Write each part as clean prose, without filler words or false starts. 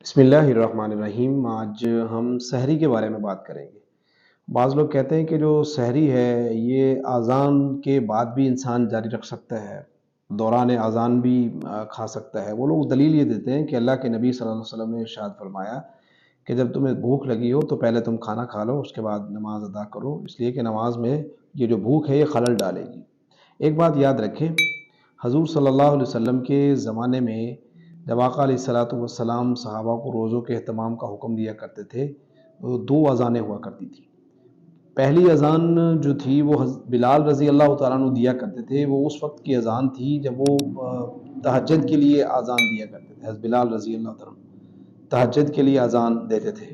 بسم اللہ الرحمن الرحیم۔ آج ہم سحری کے بارے میں بات کریں گے۔ بعض لوگ کہتے ہیں کہ جو سحری ہے یہ اذان کے بعد بھی انسان جاری رکھ سکتا ہے، دوران اذان بھی کھا سکتا ہے۔ وہ لوگ دلیل یہ دیتے ہیں کہ اللہ کے نبی صلی اللہ علیہ وسلم نے ارشاد فرمایا کہ جب تمہیں بھوک لگی ہو تو پہلے تم کھانا کھا لو، اس کے بعد نماز ادا کرو، اس لیے کہ نماز میں یہ جو بھوک ہے یہ خلل ڈالے گی۔ ایک بات یاد رکھیں، حضور صلی اللہ علیہ وسلم کے زمانے میں جب آقا علیہ الصلاۃ والسلام صحابہ کو روزوں کے اہتمام کا حکم دیا کرتے تھے تو دو اذانیں ہوا کرتی تھی۔ پہلی اذان جو تھی وہ بلال رضی اللہ تعالیٰ عنہ دیا کرتے تھے، وہ اس وقت کی اذان تھی جب وہ تہجد کے لیے اذان دیا کرتے تھے۔ حضرت بلال رضی اللہ تعالیٰ عنہ تہجد کے لیے اذان دیتے تھے،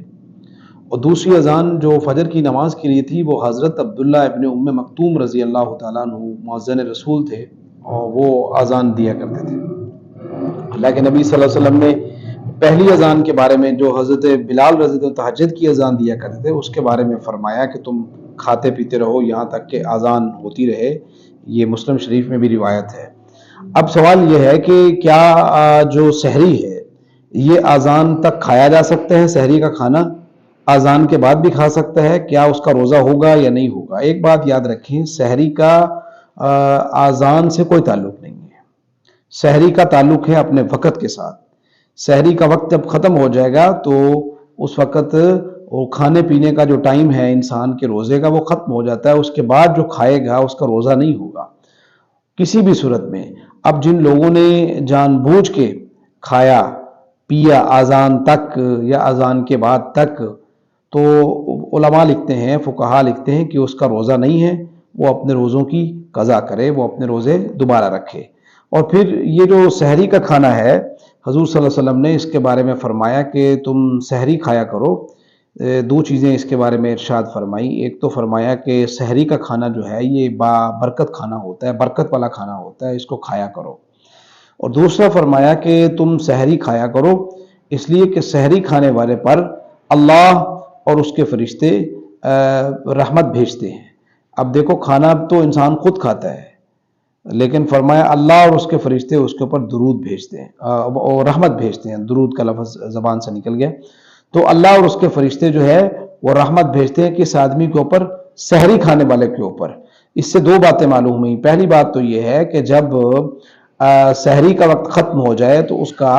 اور دوسری اذان جو فجر کی نماز کے لیے تھی وہ حضرت عبداللہ ابن ام مکتوم رضی اللہ تعالیٰ عنہ مؤذن رسول تھے، اور وہ اذان دیا کرتے تھے۔ اللہ کے نبی صلی اللہ علیہ وسلم نے پہلی اذان کے بارے میں جو حضرت بلال رضی اللہ عنہ تہجد کی اذان دیا کرتے تھے اس کے بارے میں فرمایا کہ تم کھاتے پیتے رہو یہاں تک کہ اذان ہوتی رہے۔ یہ مسلم شریف میں بھی روایت ہے۔ اب سوال یہ ہے کہ کیا جو سحری ہے یہ اذان تک کھایا جا سکتا ہے؟ سحری کا کھانا اذان کے بعد بھی کھا سکتا ہے؟ کیا اس کا روزہ ہوگا یا نہیں ہوگا؟ ایک بات یاد رکھیں، سحری کا اذان سے کوئی تعلق نہیں ہے۔ سحری کا تعلق ہے اپنے وقت کے ساتھ۔ سحری کا وقت جب ختم ہو جائے گا تو اس وقت وہ کھانے پینے کا جو ٹائم ہے انسان کے روزے کا وہ ختم ہو جاتا ہے، اس کے بعد جو کھائے گا اس کا روزہ نہیں ہوگا کسی بھی صورت میں۔ اب جن لوگوں نے جان بوجھ کے کھایا پیا اذان تک یا اذان کے بعد تک، تو علماء لکھتے ہیں، فقہا لکھتے ہیں کہ اس کا روزہ نہیں ہے، وہ اپنے روزوں کی قضا کرے، وہ اپنے روزے دوبارہ رکھے۔ اور پھر یہ جو سحری کا کھانا ہے، حضور صلی اللہ علیہ وسلم نے اس کے بارے میں فرمایا کہ تم سحری کھایا کرو۔ دو چیزیں اس کے بارے میں ارشاد فرمائی۔ ایک تو فرمایا کہ سحری کا کھانا جو ہے یہ با برکت کھانا ہوتا ہے، برکت والا کھانا ہوتا ہے، اس کو کھایا کرو۔ اور دوسرا فرمایا کہ تم سحری کھایا کرو اس لیے کہ سحری کھانے والے پر اللہ اور اس کے فرشتے رحمت بھیجتے ہیں۔ اب دیکھو، کھانا تو انسان خود کھاتا ہے، لیکن فرمایا اللہ اور اس کے فرشتے اس کے اوپر درود بھیجتے ہیں اور رحمت بھیجتے ہیں۔ درود کا لفظ زبان سے نکل گیا، تو اللہ اور اس کے فرشتے جو ہے وہ رحمت بھیجتے ہیں کس آدمی کے اوپر؟ سحری کھانے والے کے اوپر۔ اس سے دو باتیں معلوم ہوئیں۔ پہلی بات تو یہ ہے کہ جب سحری کا وقت ختم ہو جائے تو اس کا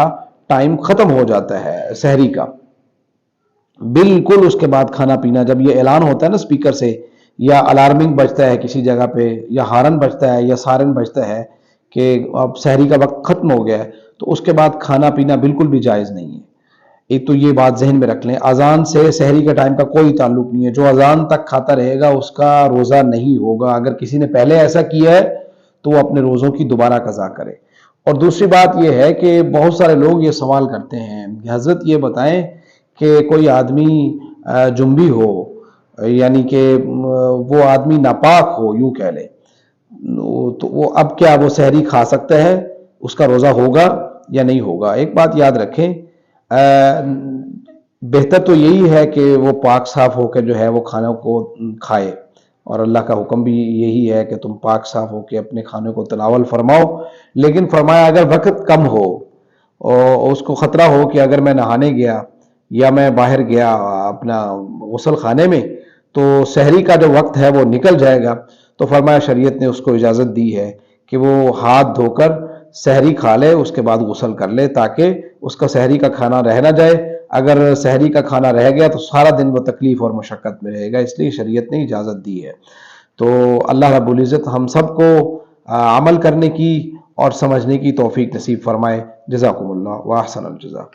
ٹائم ختم ہو جاتا ہے سحری کا، بالکل اس کے بعد کھانا پینا۔ جب یہ اعلان ہوتا ہے نا اسپیکر سے، یا الارمنگ بجتا ہے کسی جگہ پہ، یا ہارن بجتا ہے یا سارن بجتا ہے کہ اب سحری کا وقت ختم ہو گیا ہے، تو اس کے بعد کھانا پینا بالکل بھی جائز نہیں ہے۔ ایک تو یہ بات ذہن میں رکھ لیں، اذان سے سحری کے ٹائم کا کوئی تعلق نہیں ہے۔ جو اذان تک کھاتا رہے گا اس کا روزہ نہیں ہوگا۔ اگر کسی نے پہلے ایسا کیا ہے تو وہ اپنے روزوں کی دوبارہ قضا کرے۔ اور دوسری بات یہ ہے کہ بہت سارے لوگ یہ سوال کرتے ہیں کہ حضرت یہ بتائیں کہ کوئی آدمی جنبی ہو، یعنی کہ وہ آدمی ناپاک ہو یوں کہہ لیں، تو وہ اب کیا وہ سحری کھا سکتا ہے؟ اس کا روزہ ہوگا یا نہیں ہوگا؟ ایک بات یاد رکھیں، بہتر تو یہی ہے کہ وہ پاک صاف ہو کے جو ہے وہ کھانوں کو کھائے، اور اللہ کا حکم بھی یہی ہے کہ تم پاک صاف ہو کے اپنے کھانے کو تناول فرماؤ۔ لیکن فرمایا اگر وقت کم ہو اور اس کو خطرہ ہو کہ اگر میں نہانے گیا یا میں باہر گیا اپنا غسل خانے میں تو سحری کا جو وقت ہے وہ نکل جائے گا، تو فرمایا شریعت نے اس کو اجازت دی ہے کہ وہ ہاتھ دھو کر سحری کھا لے، اس کے بعد غسل کر لے، تاکہ اس کا سحری کا کھانا رہ نہ جائے۔ اگر سحری کا کھانا رہ گیا تو سارا دن وہ تکلیف اور مشقت میں رہے گا، اس لیے شریعت نے اجازت دی ہے۔ تو اللہ رب العزت ہم سب کو عمل کرنے کی اور سمجھنے کی توفیق نصیب فرمائے۔ جزاکم اللہ واحسن الجزاء۔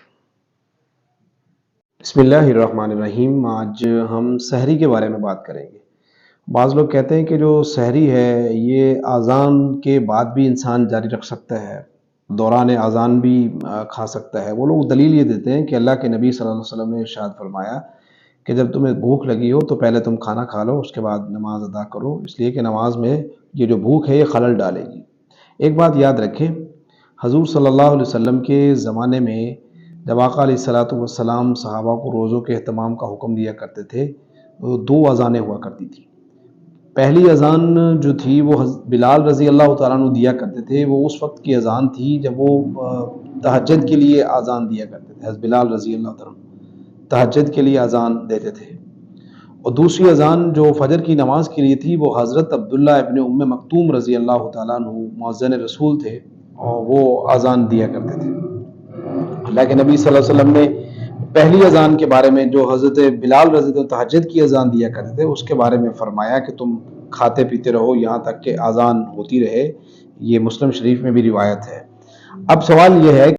بسم اللہ الرحمن الرحیم۔ آج ہم سحری کے بارے میں بات کریں گے۔ بعض لوگ کہتے ہیں کہ جو سحری ہے یہ اذان کے بعد بھی انسان جاری رکھ سکتا ہے، دوران اذان بھی کھا سکتا ہے۔ وہ لوگ دلیل یہ دیتے ہیں کہ اللہ کے نبی صلی اللہ علیہ وسلم نے ارشاد فرمایا کہ جب تمہیں بھوک لگی ہو تو پہلے تم کھانا کھا لو، اس کے بعد نماز ادا کرو، اس لیے کہ نماز میں یہ جو بھوک ہے یہ خلل ڈالے گی۔ ایک بات یاد رکھیں، حضور صلی اللہ علیہ وسلم کے زمانے میں جب آقا علیہ الصلاۃ والسلام صحابہ کو روزوں کے اہتمام کا حکم دیا کرتے تھے تو دو اذانیں ہوا کرتی تھی۔ پہلی اذان جو تھی وہ بلال رضی اللہ تعالیٰ عنہ دیا کرتے تھے، وہ اس وقت کی اذان تھی جب وہ تہجد کے لیے اذان دیا کرتے تھے۔ حضرت بلال رضی اللہ تعالیٰ عنہ تہجد کے لیے اذان دیتے تھے۔ اور دوسری اذان جو فجر کی نماز کے لیے تھی وہ حضرت عبداللہ ابن ام مکتوم رضی اللہ تعالیٰ عنہ مؤذن رسول تھے، اور وہ اذان دیا کرتے تھے۔ اللہ کے نبی صلی اللہ علیہ وسلم نے پہلی اذان کے بارے میں جو حضرت بلال رضی اللہ عنہ تہجد کی اذان دیا کرتے تھے اس کے بارے میں فرمایا کہ تم کھاتے پیتے رہو یہاں تک کہ اذان ہوتی رہے۔ یہ مسلم شریف میں بھی روایت ہے۔ اب سوال یہ ہے